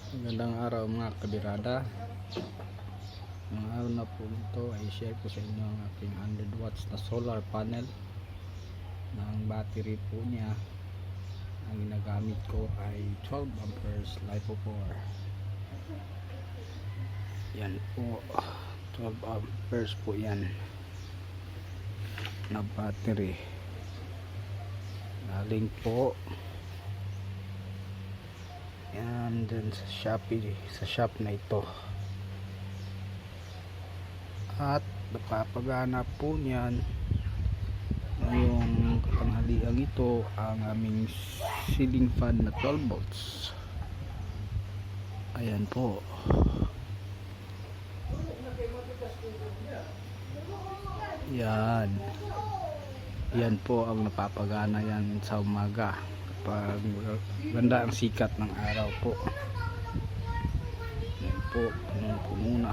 Magandang araw mga kabirada. Ang araw na po ito ay share ko sa inyo ang aking 100 watts na solar panel. Ang battery po niya, ang ginagamit ko ay 12 amperes LiPo4. Yan po, 12 amperes po yan na battery. Galing po yan din sa Shopee, sa shop na ito. At napapagana po niyan ngayong katanghalian ito ang aming ceiling fan na 12 volts. Ayan po. Yan. Yan po ang napapagana yan sa umaga kapag ganda ang sikat ng araw po. Yan po, puno po muna.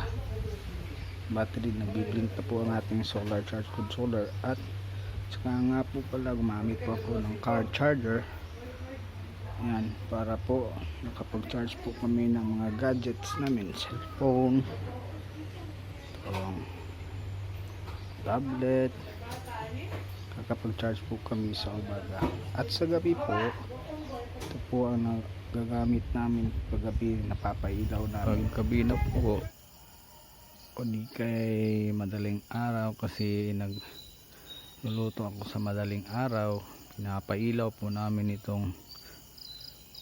Battery, nagbiblink na po ang ating solar charge controller. At saka nga po pala gumamit po ako ng car charger. Yan, para po nakapag-charge po kami ng mga gadgets namin, cellphone, tablet. Kakapag-charge po kami sa umaga. At sa gabi po, ito po ang nagagamit namin paggabi, napapailaw namin. Paggabi na po o di kay madaling araw, kasi nagluluto ako sa madaling araw, pinapailaw po namin itong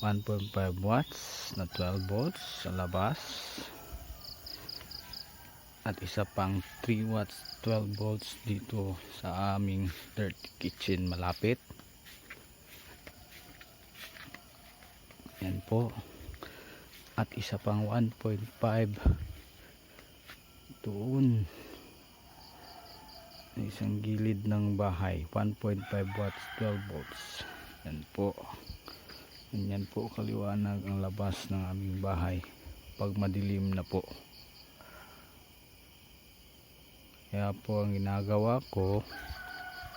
1.5 watts na 12 volts sa labas at isa pang 3 watts 12 volts dito sa aming dirty kitchen malapit. Yan po, at isa pang 1.5 doon sa isang gilid ng bahay, 1.5 watts 12 volts. Yan po, ganyan po kaliwanag ang labas ng aming bahay pag madilim na po. Kaya po ang ginagawa ko,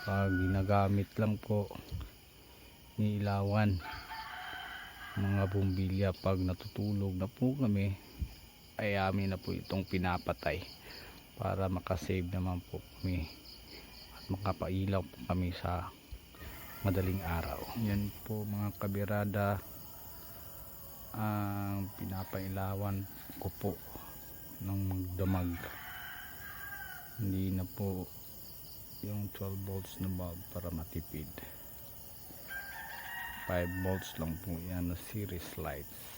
pag ginagamit lang po, niilawan mga bumbilya. Pag natutulog na po kami, ay amin na po itong pinapatay para makasave naman po kami at makapailaw po kami sa madaling araw. Yan po mga kabirada ang pinapailawan ko po ng magdamag. Hindi na po yung 12 volts na bulb para matipid. 5 volts lang po yan na series lights.